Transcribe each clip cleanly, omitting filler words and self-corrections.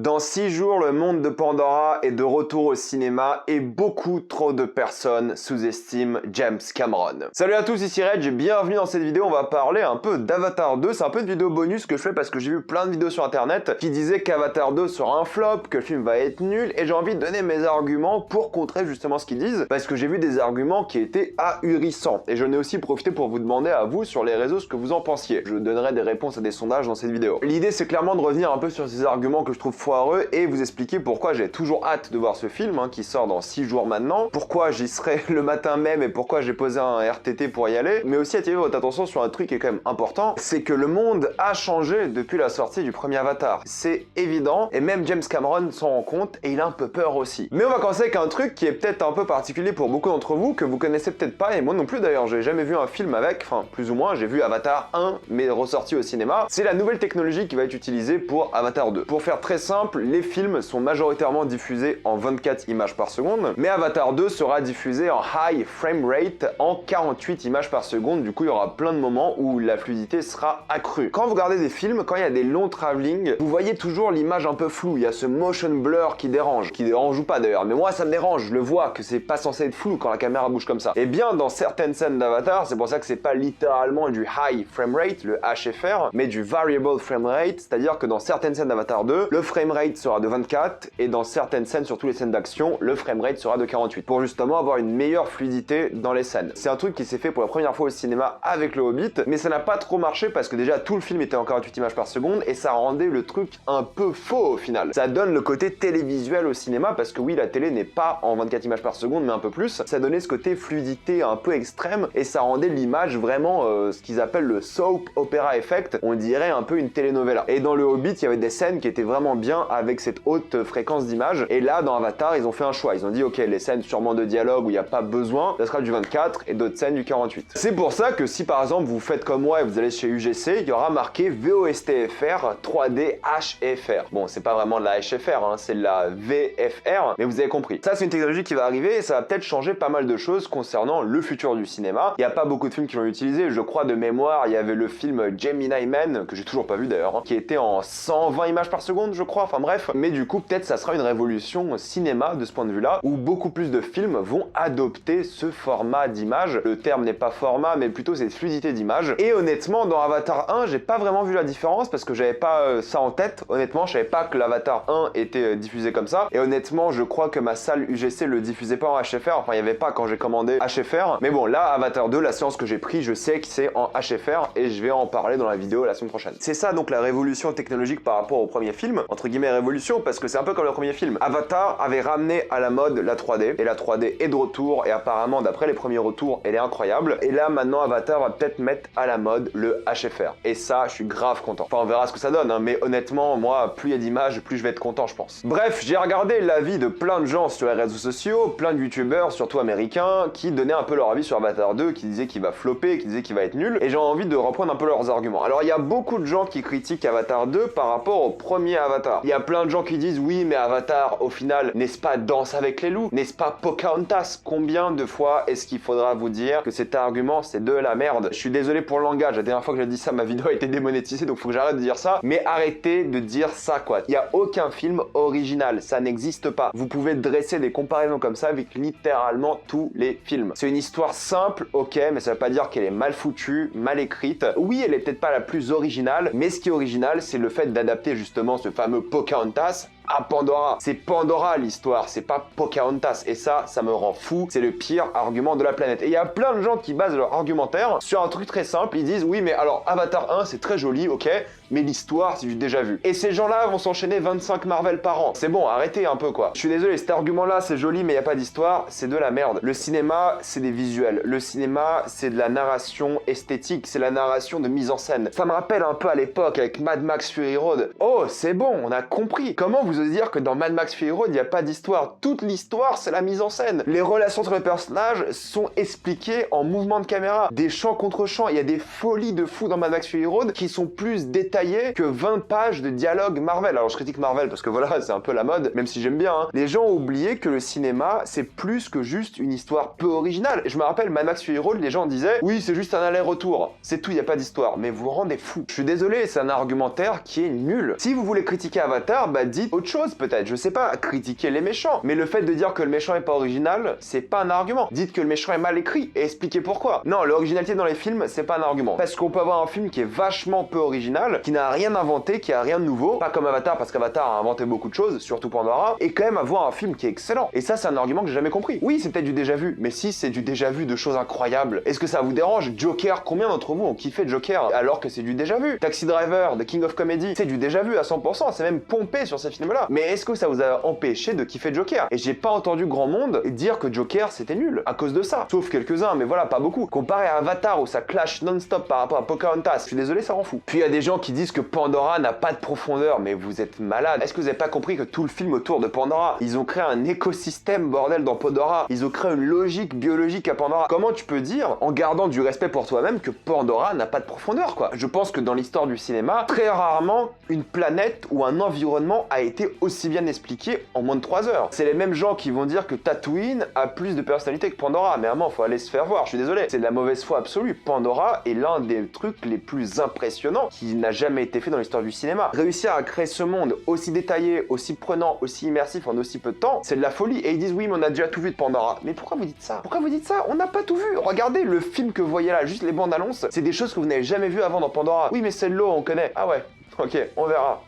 Dans 6 jours, le monde de Pandora est de retour au cinéma et beaucoup trop de personnes sous-estiment James Cameron. Salut à tous, ici Reg et bienvenue dans cette vidéo. On va parler un peu d'Avatar 2. C'est un peu une vidéo bonus que je fais parce que j'ai vu plein de vidéos sur internet qui disaient qu'Avatar 2 sera un flop, que le film va être nul, et j'ai envie de donner mes arguments pour contrer justement ce qu'ils disent parce que j'ai vu des arguments qui étaient ahurissants. Et j'en ai aussi profité pour vous demander à vous sur les réseaux ce que vous en pensiez. Je donnerai des réponses à des sondages dans cette vidéo. L'idée c'est clairement de revenir un peu sur ces arguments que je trouve foireux et vous expliquer pourquoi j'ai toujours hâte de voir ce film qui sort dans 6 jours maintenant, pourquoi j'y serai le matin même et pourquoi j'ai posé un RTT pour y aller, mais aussi attirer votre attention sur un truc qui est quand même important, c'est que le monde a changé depuis la sortie du premier Avatar. C'est évident et même James Cameron s'en rend compte et il a un peu peur aussi. Mais on va commencer avec un truc qui est peut-être un peu particulier pour beaucoup d'entre vous, que vous connaissez peut-être pas et moi non plus d'ailleurs, j'ai jamais vu un film avec, enfin plus ou moins, j'ai vu Avatar 1 mais ressorti au cinéma. C'est la nouvelle technologie qui va être utilisée pour Avatar 2. Pour faire très simple, les films sont majoritairement diffusés en 24 images par seconde, mais Avatar 2 sera diffusé en high frame rate en 48 images par seconde, du coup il y aura plein de moments où la fluidité sera accrue. Quand vous regardez des films, quand il y a des longs travelling, vous voyez toujours l'image un peu floue, il y a ce motion blur qui dérange ou pas d'ailleurs, mais moi ça me dérange, je le vois que c'est pas censé être flou quand la caméra bouge comme ça. Et bien dans certaines scènes d'Avatar, c'est pour ça que c'est pas littéralement du high frame rate, le HFR, mais du variable frame rate, c'est-à-dire que dans certaines scènes d'Avatar 2, le frame rate sera de 24 et dans certaines scènes, surtout les scènes d'action, le framerate sera de 48 pour justement avoir une meilleure fluidité dans les scènes. C'est un truc qui s'est fait pour la première fois au cinéma avec le Hobbit, mais ça n'a pas trop marché parce que déjà tout le film était en 48 images par seconde et ça rendait le truc un peu faux au final. Ça donne le côté télévisuel au cinéma parce que oui, la télé n'est pas en 24 images par seconde mais un peu plus. Ça donnait ce côté fluidité un peu extrême et ça rendait l'image vraiment ce qu'ils appellent le soap opera effect. On dirait un peu une telenovela. Et dans le Hobbit, il y avait des scènes qui étaient vraiment bien avec cette haute fréquence d'image. Et là, dans Avatar, ils ont fait un choix. Ils ont dit, ok, les scènes sûrement de dialogue où il n'y a pas besoin, ça sera du 24 et d'autres scènes du 48. C'est pour ça que si par exemple vous faites comme moi et vous allez chez UGC, il y aura marqué VOSTFR 3D HFR. Bon, c'est pas vraiment de la HFR, c'est de la VFR, mais vous avez compris. Ça, c'est une technologie qui va arriver et ça va peut-être changer pas mal de choses concernant le futur du cinéma. Il n'y a pas beaucoup de films qui l'ont utilisé. Je crois de mémoire, il y avait le film Gemini Man, que j'ai toujours pas vu d'ailleurs, qui était en 120 images par seconde, je crois. Enfin bref, mais du coup, peut-être ça sera une révolution cinéma de ce point de vue-là, où beaucoup plus de films vont adopter ce format d'image. Le terme n'est pas format, mais plutôt cette fluidité d'image. Et honnêtement, dans Avatar 1, j'ai pas vraiment vu la différence parce que j'avais pas ça en tête. Honnêtement, je savais pas que l'Avatar 1 était diffusé comme ça. Et honnêtement, je crois que ma salle UGC le diffusait pas en HFR. Enfin, il y avait pas quand j'ai commandé HFR. Mais bon, là, Avatar 2, la séance que j'ai pris, je sais que c'est en HFR et je vais en parler dans la vidéo la semaine prochaine. C'est ça donc la révolution technologique par rapport au premier film, entre guillemets révolution, parce que c'est un peu comme le premier film. Avatar avait ramené à la mode la 3D, et la 3D est de retour, et apparemment d'après les premiers retours, elle est incroyable. Et là maintenant Avatar va peut-être mettre à la mode le HFR. Et ça, je suis grave content. Enfin, on verra ce que ça donne, mais honnêtement, moi, plus il y a d'images, plus je vais être content, je pense. Bref, j'ai regardé l'avis de plein de gens sur les réseaux sociaux, plein de youtubeurs, surtout américains, qui donnaient un peu leur avis sur Avatar 2, qui disaient qu'il va flopper, qui disaient qu'il va être nul, et j'ai envie de reprendre un peu leurs arguments. Alors il y a beaucoup de gens qui critiquent Avatar 2 par rapport au premier Avatar. Il y a plein de gens qui disent oui mais Avatar au final n'est-ce pas Danse avec les loups, n'est-ce pas Pocahontas? Combien de fois est-ce qu'il faudra vous dire que cet argument c'est de la merde? Je suis désolé pour le langage, la dernière fois que j'ai dit ça ma vidéo a été démonétisée donc faut que j'arrête de dire ça, mais arrêtez de dire ça quoi. Il n'y a aucun film original, ça n'existe pas. Vous pouvez dresser des comparaisons comme ça avec littéralement tous les films. C'est une histoire simple, ok, mais ça veut pas dire qu'elle est mal foutue, mal écrite. Oui, elle est peut-être pas la plus originale, mais ce qui est original, c'est le fait d'adapter justement ce fameux Pocahontas à Pandora. C'est Pandora l'histoire, c'est pas Pocahontas. Et ça me rend fou. C'est le pire argument de la planète. Et il y a plein de gens qui basent leur argumentaire sur un truc très simple. Ils disent, oui, mais alors Avatar 1, c'est très joli, ok, mais l'histoire, c'est du déjà vu. Et ces gens-là vont s'enchaîner 25 Marvel par an. C'est bon, arrêtez un peu, quoi. Je suis désolé, cet argument-là, c'est joli, mais il n'y a pas d'histoire, c'est de la merde. Le cinéma, c'est des visuels. Le cinéma, c'est de la narration esthétique, c'est la narration de mise en scène. Ça me rappelle un peu à l'époque avec Mad Max Fury Road. Oh, c'est bon, on a compris. Comment vous osez dire que dans Mad Max Fury Road, il n'y a pas d'histoire? Toute l'histoire, c'est la mise en scène. Les relations entre les personnages sont expliquées en mouvement de caméra. Des champs contre champs, il y a des folies de fou dans Mad Max Fury Road qui sont plus détaillées détaillé que 20 pages de dialogue Marvel. Alors je critique Marvel parce que voilà, c'est un peu la mode, même si j'aime bien, hein. Les gens ont oublié que le cinéma, c'est plus que juste une histoire peu originale. Et je me rappelle, Mad Max Fury Road, les gens disaient, oui, c'est juste un aller-retour. C'est tout, il n'y a pas d'histoire. Mais vous vous rendez fou. Je suis désolé, c'est un argumentaire qui est nul. Si vous voulez critiquer Avatar, bah dites autre chose peut-être, je sais pas, critiquez les méchants. Mais le fait de dire que le méchant est pas original, c'est pas un argument. Dites que le méchant est mal écrit et expliquez pourquoi. Non, l'originalité dans les films, c'est pas un argument. Parce qu'on peut avoir un film qui est vachement peu original, qui n'a rien inventé, qui a rien de nouveau, pas comme Avatar, parce qu'Avatar a inventé beaucoup de choses, surtout Pandora, et quand même avoir un film qui est excellent. Et ça, c'est un argument que j'ai jamais compris. Oui, c'est peut-être du déjà vu, mais si c'est du déjà vu de choses incroyables, est-ce que ça vous dérange? Joker, combien d'entre vous ont kiffé Joker alors que c'est du déjà vu? Taxi Driver, The King of Comedy, c'est du déjà vu à 100%, c'est même pompé sur ces films-là. Mais est-ce que ça vous a empêché de kiffer Joker? Et j'ai pas entendu grand monde dire que Joker c'était nul à cause de ça. Sauf quelques-uns, mais voilà, pas beaucoup. Comparé à Avatar où ça clash non-stop par rapport à Pocahontas, je suis désolé, ça rend fou. Puis il y a des gens qui disent que Pandora n'a pas de profondeur, mais vous êtes malade. Est-ce que vous avez pas compris que tout le film autour de Pandora, ils ont créé un écosystème bordel dans Pandora, ils ont créé une logique biologique à Pandora. Comment tu peux dire, en gardant du respect pour toi-même, que Pandora n'a pas de profondeur, quoi? Je pense que dans l'histoire du cinéma, très rarement, une planète ou un environnement a été aussi bien expliqué en moins de 3 heures. C'est les mêmes gens qui vont dire que Tatooine a plus de personnalité que Pandora, mais à un moment, faut aller se faire voir, je suis désolé. C'est de la mauvaise foi absolue. Pandora est l'un des trucs les plus impressionnants qui n'a jamais été fait dans l'histoire du cinéma. Réussir à créer ce monde aussi détaillé, aussi prenant, aussi immersif en aussi peu de temps, c'est de la folie. Et ils disent oui, mais on a déjà tout vu de Pandora. Mais pourquoi vous dites ça? Pourquoi vous dites ça? On n'a pas tout vu. Regardez le film que vous voyez là, juste les bandes annonces, c'est des choses que vous n'avez jamais vues avant dans Pandora. Oui, mais c'est l'eau, on connaît. Ah ouais. Ok, on verra,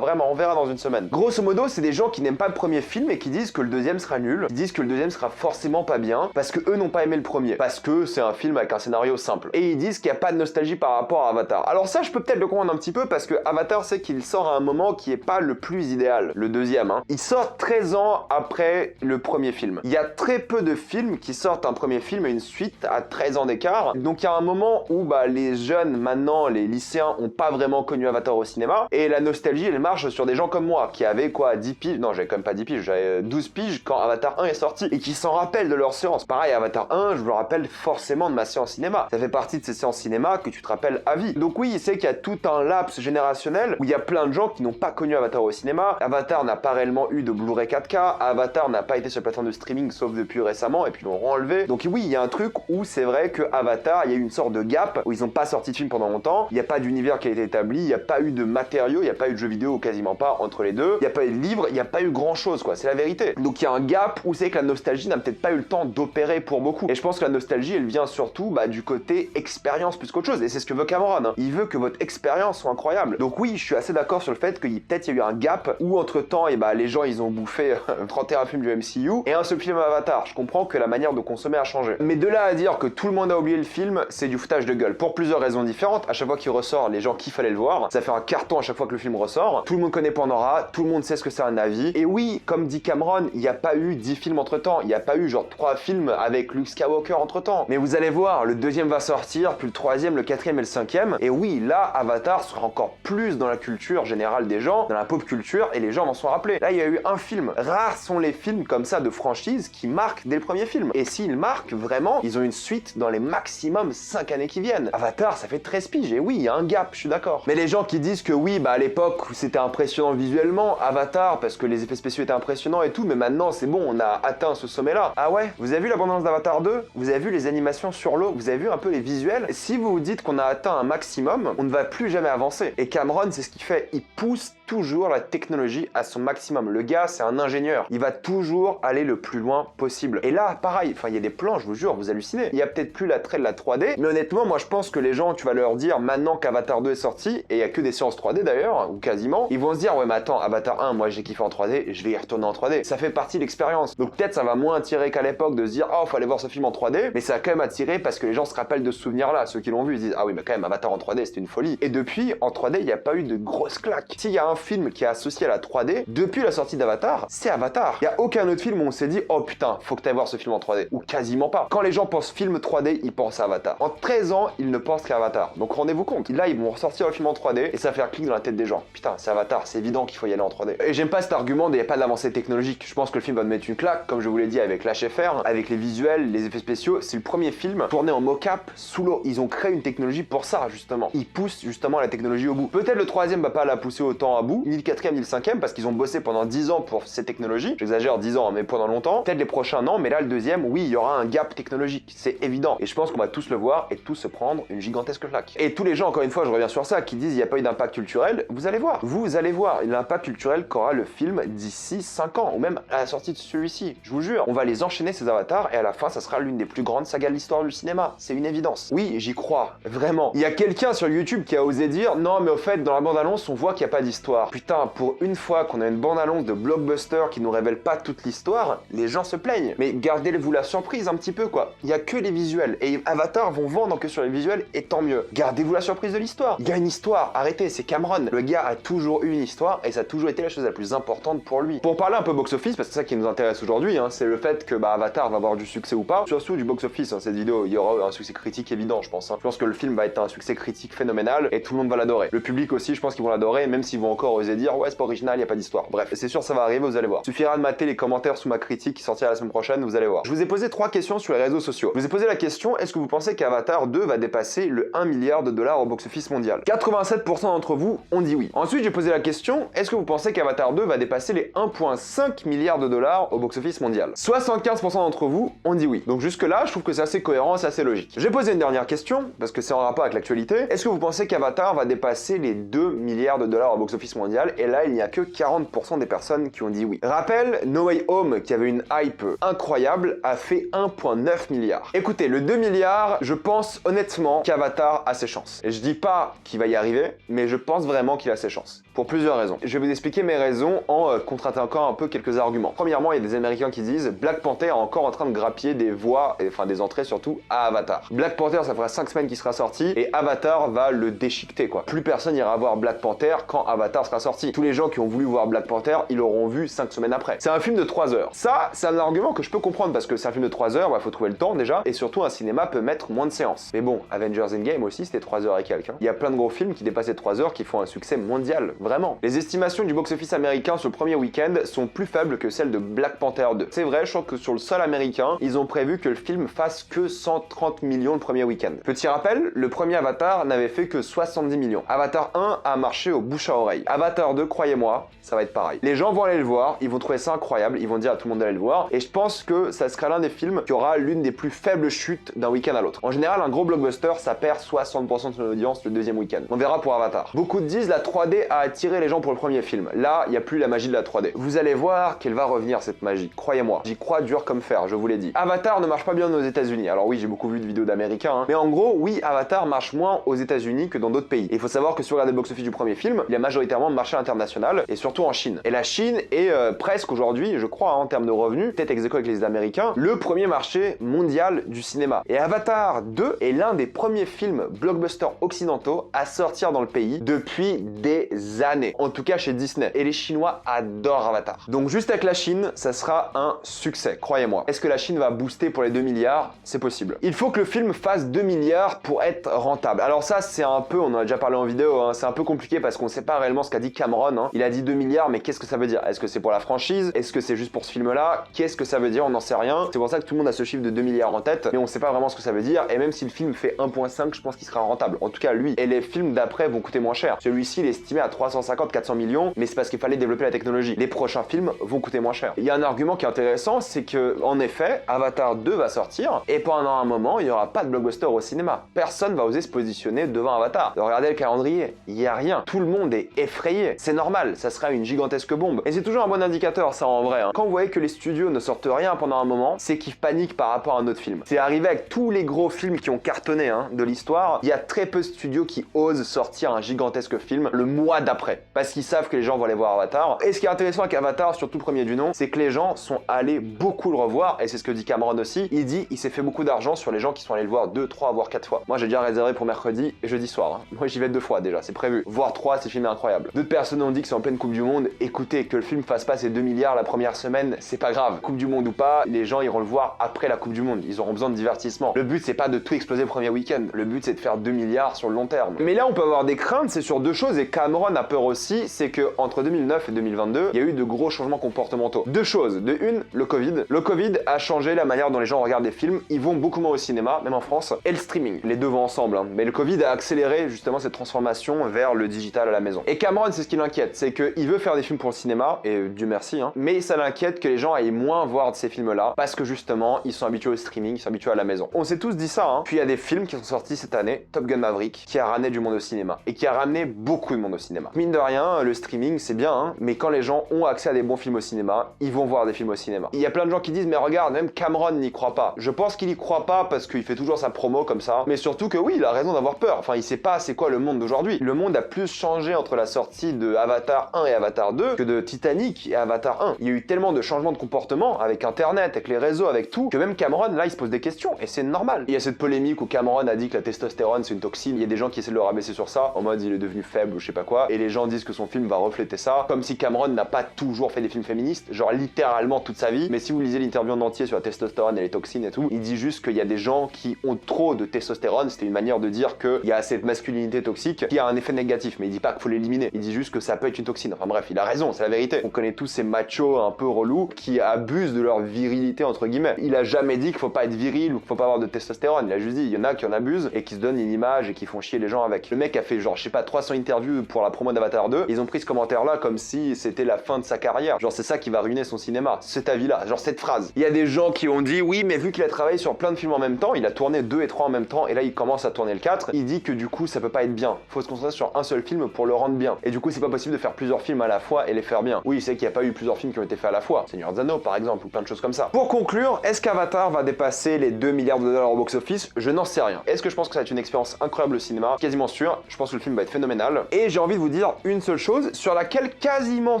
vraiment, on verra dans une semaine. Grosso modo, c'est des gens qui n'aiment pas le premier film et qui disent que le deuxième sera nul, qui disent que le deuxième sera forcément pas bien, parce que eux n'ont pas aimé le premier, parce que c'est un film avec un scénario simple. Et ils disent qu'il n'y a pas de nostalgie par rapport à Avatar. Alors ça, je peux peut-être le comprendre un petit peu, parce que Avatar, c'est qu'il sort à un moment qui est pas le plus idéal, le deuxième, hein. Il sort 13 ans après le premier film. Il y a très peu de films qui sortent un premier film et une suite à 13 ans d'écart, donc il y a un moment où bah, les jeunes, maintenant, les lycéens, ont pas vraiment connu Avatar au cinéma, et la nostalgie elle marche sur des gens comme moi qui avaient quoi 10 piges, non j'avais quand même pas 10 piges, j'avais 12 piges quand Avatar 1 est sorti et qui s'en rappellent de leur séance. Pareil, Avatar 1, je me rappelle forcément de ma séance cinéma, ça fait partie de ces séances cinéma que tu te rappelles à vie. Donc oui, c'est qu'il y a tout un laps générationnel où il y a plein de gens qui n'ont pas connu Avatar au cinéma. Avatar n'a pas réellement eu de Blu-ray 4K, Avatar n'a pas été sur la plateforme de streaming sauf depuis récemment et puis ils l'ont enlevé. Donc oui, il y a un truc où c'est vrai que Avatar, il y a eu une sorte de gap où ils n'ont pas sorti de film pendant longtemps, il n'y a pas d'univers qui a été établi, il n'y a pas eu de matériaux, il n'y a pas eu de jeux vidéo ou quasiment pas entre les deux, il n'y a pas eu de livres, il n'y a pas eu grand chose quoi, c'est la vérité. Donc il y a un gap où c'est que la nostalgie n'a peut-être pas eu le temps d'opérer pour beaucoup. Et je pense que la nostalgie elle vient surtout du côté expérience plus qu'autre chose, et c'est ce que veut Cameron, hein. Il veut que votre expérience soit incroyable. Donc oui, je suis assez d'accord sur le fait qu'il peut-être y a eu un gap où entre temps les gens ils ont bouffé 31 films du MCU et un seul film Avatar. Je comprends que la manière de consommer a changé. Mais de là à dire que tout le monde a oublié le film, c'est du foutage de gueule. Pour plusieurs raisons différentes, à chaque fois qu'il ressort, les gens kiffent aller le voir. Ça fait un carton à chaque fois que le film ressort. Tout le monde connaît Pandora, tout le monde sait ce que c'est un avis. Et oui, comme dit Cameron, il n'y a pas eu 10 films entre temps. Il n'y a pas eu genre 3 films avec Luke Skywalker entre temps. Mais vous allez voir, le deuxième va sortir, puis le troisième, le quatrième et le cinquième. Et oui, là, Avatar sera encore plus dans la culture générale des gens, dans la pop culture, et les gens m'en sont rappelés. Là, il y a eu un film. Rares sont les films comme ça de franchise qui marquent dès le premier film. Et s'ils marquent vraiment, ils ont une suite dans les maximum 5 années qui viennent. Avatar, ça fait 13 piges. Et oui, il y a un gap, je suis d'accord. Mais les gens qui disent que oui, à l'époque, c'était impressionnant visuellement, Avatar, parce que les effets spéciaux étaient impressionnants et tout, mais maintenant, c'est bon, on a atteint ce sommet-là. Ah ouais? Vous avez vu l'abondance d'Avatar 2? Vous avez vu les animations sur l'eau? Vous avez vu un peu les visuels? Si vous vous dites qu'on a atteint un maximum, on ne va plus jamais avancer. Et Cameron, c'est ce qu'il fait. Il pousse toujours la technologie à son maximum. Le gars, c'est un ingénieur. Il va toujours aller le plus loin possible. Et là, pareil, il y a des plans, je vous jure, vous hallucinez. Il y a peut-être plus l'attrait de la 3D, mais honnêtement, moi, je pense que les gens, tu vas leur dire, maintenant qu'Avatar 2 est sorti, et il y a que des séances 3D d'ailleurs, ou quasiment, ils vont se dire, ouais, mais attends, Avatar 1, moi, j'ai kiffé en 3D, je vais y retourner en 3D. Ça fait partie de l'expérience. Donc peut-être ça va moins attirer qu'à l'époque de se dire, oh, faut aller voir ce film en 3D, mais ça a quand même attiré parce que les gens se rappellent de ce souvenir-là. Ceux qui l'ont vu, ils disent, ah oui, mais quand même, Avatar en 3D, c'était une folie. Et depuis, en 3D, il n'y a pas eu de grosse claque. S'il y a un film qui est associé à la 3D, depuis la sortie d'Avatar, c'est Avatar. Il n'y a aucun autre film où on s'est dit, oh putain, faut que tu ailles voir ce film en 3D. Ou quasiment pas. Quand les gens pensent film 3D, ils pensent à Avatar. En 13 ans, ils ne pensent qu'à Avatar. Donc rendez-vous compte. Là, ils vont ressortir le film en 3D, et ça faire clic dans la tête des gens. Putain, c'est Avatar, c'est évident qu'il faut y aller en 3D. Et j'aime pas cet argument d'il n'y a pas d'avancée technologique. Je pense que le film va te mettre une claque, comme je vous l'ai dit, avec l'HFR, avec les visuels, les effets spéciaux. C'est le premier film tourné en mocap sous l'eau. Ils ont créé une technologie pour ça, justement. Ils poussent justement la technologie au bout. Peut-être le troisième va pas la pousser autant à bout, ni le quatrième, ni le cinquième, parce qu'ils ont bossé pendant 10 ans pour ces technologies. J'exagère 10 ans, mais pendant longtemps. Peut-être les prochains, non, mais là, le deuxième, oui, il y aura un gap technologique. C'est évident. Et je pense qu'on va tous le voir et tous se prendre une gigantesque claque. Et tous les gens, encore une fois, je reviens sur ça, qui disent il n'y a pas eu d'impact culturel, vous allez voir. Vous allez voir l'impact culturel qu'aura le film d'ici 5 ans, ou même à la sortie de celui-ci. Je vous jure, on va les enchaîner ces avatars et à la fin, ça sera l'une des plus grandes sagas de l'histoire du cinéma. C'est une évidence. Oui, j'y crois, vraiment. Il y a quelqu'un sur YouTube qui a osé dire non, mais au fait, dans la bande-annonce, on voit qu'il n'y a pas d'histoire. Putain, pour une fois qu'on a une bande-annonce de blockbuster qui nous révèle pas toute l'histoire, les gens se plaignent. Mais gardez-vous la surprise un petit peu, quoi. Il y a que les visuels et Avatar vont vendre que sur les visuels et tant mieux. Gardez-vous la surprise de l'histoire. Il y a une histoire, arrêtez, c'est Cameron. Le gars a toujours eu une histoire et ça a toujours été la chose la plus importante pour lui. Pour parler un peu box-office, parce que c'est ça qui nous intéresse aujourd'hui, hein, c'est le fait que Avatar va avoir du succès ou pas, surtout du box-office. Hein, cette vidéo, il y aura un succès critique évident, je pense. Hein. Je pense que le film va être un succès critique phénoménal et tout le monde va l'adorer. Le public aussi, je pense qu'ils vont l'adorer, même s'ils vont encore oser dire ouais, c'est pas original, il n'y a pas d'histoire. Bref, c'est sûr, ça va arriver, vous allez voir. Il suffira de mater les commentaires sous ma critique qui sortira la semaine prochaine, vous allez voir. Je vous ai posé 3 questions sur les réseaux sociaux. Je vous ai posé la question, est-ce que vous pensez qu'Avatar 2 va dépasser le 1 milliard de dollars au box-office mondial? 87% d'entre vous ont dit oui. Ensuite, j'ai posé la question, est-ce que vous pensez qu'Avatar 2 va dépasser les 1,5 milliard de dollars au box-office mondial? 75% d'entre vous ont dit oui. Donc jusque là, je trouve que c'est assez cohérent, c'est assez logique. J'ai posé une dernière question, parce que c'est en rapport avec l'actualité. Est-ce que vous pensez qu'Avatar va dépasser les 2 milliards de dollars au box-office mondial? Et là, il n'y a que 40% des personnes qui ont dit oui. Rappel, No Way Home, qui avait une hype incroyable, a fait 1,9 milliard. Écoutez, le 2 milliards, je pense honnêtement qu'Avatar a ses chances. Et je dis pas qu'il va y arriver, mais je pense vraiment qu'il a ses chances. Pour plusieurs raisons. Je vais vous expliquer mes raisons en contre-attaquant un peu quelques arguments. Premièrement, il y a des Américains qui disent Black Panther est encore en train de grappiller des voix, enfin des entrées surtout, à Avatar. Black Panther, ça fera 5 semaines qu'il sera sorti, et Avatar va le déchiqueter, quoi. Plus personne ira voir Black Panther quand Avatar sera sorti. Tous les gens qui ont voulu voir Black Panther, ils l'auront vu 5 semaines après. C'est un film de 3 heures. Ça, c'est un argument que je peux comprendre, parce que c'est un film de 3 heures, faut trouver le temps déjà, et surtout un cinéma peut mettre moins de séances. Mais bon, Avengers Endgame aussi, c'était 3 heures et quelques. Il y a plein de gros films qui dépassaient 3 heures qui font un succès mondial, vraiment. Les estimations du box-office américain sur le premier week-end sont plus faibles que celles de Black Panther 2. C'est vrai, je crois que sur le sol américain, ils ont prévu que le film fasse que 130 millions le premier week-end. Petit rappel, le premier Avatar n'avait fait que 70 millions. Avatar 1 a marché au bouche à oreille. Avatar 2, croyez-moi, ça va être pareil. Les gens vont aller le voir, ils vont trouver ça incroyable, ils vont dire à tout le monde d'aller le voir, et je pense que ça sera l'un des films qui aura l'une des plus faibles chutes d'un week-end à l'autre. En général, un gros blockbuster, ça perd 60% de son audience le deuxième week-end. On verra pour Avatar. Beaucoup disent la 3D a attiré les gens pour le premier film. Là, il n'y a plus la magie de la 3D. Vous allez voir qu'elle va revenir, cette magie. Croyez-moi. J'y crois dur comme fer, je vous l'ai dit. Avatar ne marche pas bien aux États-Unis. Alors oui, j'ai beaucoup vu de vidéos d'Américains, hein. Mais en gros, oui, Avatar marche moins aux États-Unis que dans d'autres pays. Et il faut savoir que si vous regardez le box-office du premier film, il a majoritairement marché international et surtout en Chine. Et la Chine est presque aujourd'hui, je crois, hein, en termes de revenus, peut-être ex aequo avec les Américains, le premier marché mondial du cinéma. Et Avatar 2 est l'un des premiers films blockbusters occidentaux à sortir dans le pays depuis des années. En tout cas chez Disney. Et les Chinois adorent Avatar. Donc juste avec la Chine, ça sera un succès, croyez-moi. Est-ce que la Chine va booster pour les 2 milliards? C'est possible. Il faut que le film fasse 2 milliards pour être rentable. Alors ça, c'est un peu, on en a déjà parlé en vidéo, hein, c'est un peu compliqué parce qu'on sait pas réellement ce qu'a dit Cameron. Hein. Il a dit 2 milliards, mais qu'est-ce que ça veut dire? Est-ce que c'est pour la franchise? Est-ce que c'est juste pour ce film-là? Qu'est-ce que ça veut dire? On n'en sait rien. C'est pour ça que tout le monde a ce chiffre de 2 milliards en tête, mais on sait pas vraiment ce que ça veut dire. Et même si le film fait 1,5, je pense qu'il sera rentable. En tout cas, lui. Et les films d'après vont coûter moins cher. Celui-ci, il est estimé à 350-400 millions, mais c'est parce qu'il fallait développer la technologie. Les prochains films vont coûter moins cher. Il y a un argument qui est intéressant, c'est que, en effet, Avatar 2 va sortir, et pendant un moment, il n'y aura pas de blockbuster au cinéma. Personne va oser se positionner devant Avatar. Regardez le calendrier, il n'y a rien. Tout le monde est effrayé. C'est normal, ça sera une gigantesque bombe. Et c'est toujours un bon indicateur, ça, en vrai. Hein. Quand vous voyez que les studios ne sortent rien pendant un moment, c'est qu'ils paniquent par rapport à un autre film. C'est arrivé avec tous les gros films qui ont cartonné, hein, de l'histoire. Il y a très peu de studios qui osent sortir un gigantesque film le mois d'après après. Parce qu'ils savent que les gens vont aller voir Avatar. Et ce qui est intéressant avec Avatar, surtout le premier du nom, c'est que les gens sont allés beaucoup le revoir, et c'est ce que dit Cameron aussi. Il dit il s'est fait beaucoup d'argent sur les gens qui sont allés le voir 2, 3, voire 4 fois. Moi j'ai déjà réservé pour mercredi et jeudi soir. Hein. Moi j'y vais 2 fois déjà, c'est prévu. Voire 3, ce film est incroyable. D'autres personnes ont dit que c'est en pleine Coupe du Monde. Écoutez, que le film fasse pas ses 2 milliards la première semaine, c'est pas grave. Coupe du Monde ou pas, les gens iront le voir après la Coupe du Monde. Ils auront besoin de divertissement. Le but c'est pas de tout exploser le premier week-end. Le but c'est de faire 2 milliards sur le long terme. Mais là on peut avoir des craintes, c'est sur 2 choses, et Cameron a peur aussi, c'est que entre 2009 et 2022, il y a eu de gros changements comportementaux. 2 choses. De une, le Covid. Le Covid a changé la manière dont les gens regardent des films. Ils vont beaucoup moins au cinéma, même en France, et le streaming. Les deux vont ensemble. Hein. Mais le Covid a accéléré justement cette transformation vers le digital à la maison. Et Cameron, c'est ce qui l'inquiète, c'est qu'il veut faire des films pour le cinéma, et Dieu merci, hein, mais ça l'inquiète que les gens aillent moins voir de ces films-là, parce que justement, ils sont habitués au streaming, ils sont habitués à la maison. On s'est tous dit ça, hein. Puis il y a des films qui sont sortis cette année, Top Gun Maverick, qui a ramené du monde au cinéma, et qui a ramené beaucoup de monde au cinéma. Mine de rien, le streaming, c'est bien, hein, mais quand les gens ont accès à des bons films au cinéma, ils vont voir des films au cinéma. Il y a plein de gens qui disent, mais regarde, même Cameron n'y croit pas. Je pense qu'il y croit pas parce qu'il fait toujours sa promo comme ça, mais surtout que oui, il a raison d'avoir peur. Enfin, il sait pas c'est quoi le monde d'aujourd'hui. Le monde a plus changé entre la sortie de Avatar 1 et Avatar 2 que de Titanic et Avatar 1. Il y a eu tellement de changements de comportement avec Internet, avec les réseaux, avec tout, que même Cameron, là, il se pose des questions, et c'est normal. Il y a cette polémique où Cameron a dit que la testostérone, c'est une toxine. Il y a des gens qui essaient de le rabaisser sur ça, en mode il est devenu faible ou je sais pas quoi, et les gens disent que son film va refléter ça, comme si Cameron n'a pas toujours fait des films féministes, genre littéralement toute sa vie. Mais si vous lisez l'interview en entier sur la testostérone et les toxines et tout, il dit juste qu'il y a des gens qui ont trop de testostérone. C'était une manière de dire qu'il y a cette masculinité toxique qui a un effet négatif, mais il dit pas qu'il faut l'éliminer, il dit juste que ça peut être une toxine. Enfin bref, il a raison, c'est la vérité. On connaît tous ces machos un peu relous qui abusent de leur virilité entre guillemets. Il a jamais dit qu'il faut pas être viril ou qu'il faut pas avoir de testostérone, il a juste dit il y en a qui en abusent et qui se donnent une image et qui font chier les gens avec. Le mec a fait genre je sais pas 300 interviews pour la promo d'Avatar 2, ils ont pris ce commentaire là comme si c'était la fin de sa carrière. Genre c'est ça qui va ruiner son cinéma, cet avis là, genre cette phrase. Il y a des gens qui ont dit oui mais vu qu'il a travaillé sur plein de films en même temps, il a tourné 2 et 3 en même temps et là il commence à tourner le 4, il dit que du coup ça peut pas être bien. Faut se concentrer sur un seul film pour le rendre bien. Et du coup c'est pas possible de faire plusieurs films à la fois et les faire bien. Oui, c'est qu'il n'y a pas eu plusieurs films qui ont été faits à la fois. Seigneur des Anneaux par exemple ou plein de choses comme ça. Pour conclure, est-ce qu'Avatar va dépasser les 2 milliards de dollars au box-office? Je n'en sais rien. Est-ce que je pense que ça va être une expérience incroyable au cinéma? Quasiment sûr. Je pense que le film va être phénoménal. Et j'ai envie de vous dire une seule chose sur laquelle quasiment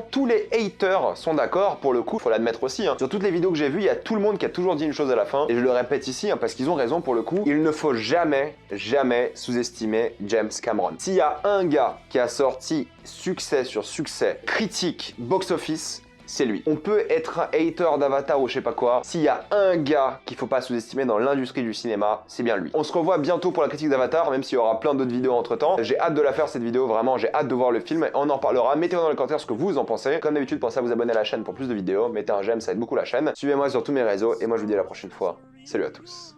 tous les haters sont d'accord. Pour le coup, faut l'admettre aussi. Hein. Sur toutes les vidéos que j'ai vues, il y a tout le monde qui a toujours dit une chose à la fin. Et je le répète ici parce qu'ils ont raison pour le coup. Il ne faut jamais sous-estimer James Cameron. S'il y a un gars qui a sorti succès sur succès, critique, box-office, c'est lui. On peut être un hater d'Avatar ou je sais pas quoi. S'il y a un gars qu'il faut pas sous-estimer dans l'industrie du cinéma, c'est bien lui. On se revoit bientôt pour la critique d'Avatar, même s'il y aura plein d'autres vidéos entre temps. J'ai hâte de la faire cette vidéo, vraiment, j'ai hâte de voir le film et on en parlera. Mettez-moi dans les commentaires ce que vous en pensez. Comme d'habitude, pensez à vous abonner à la chaîne pour plus de vidéos. Mettez un j'aime, ça aide beaucoup la chaîne. Suivez-moi sur tous mes réseaux et moi je vous dis à la prochaine fois. Salut à tous.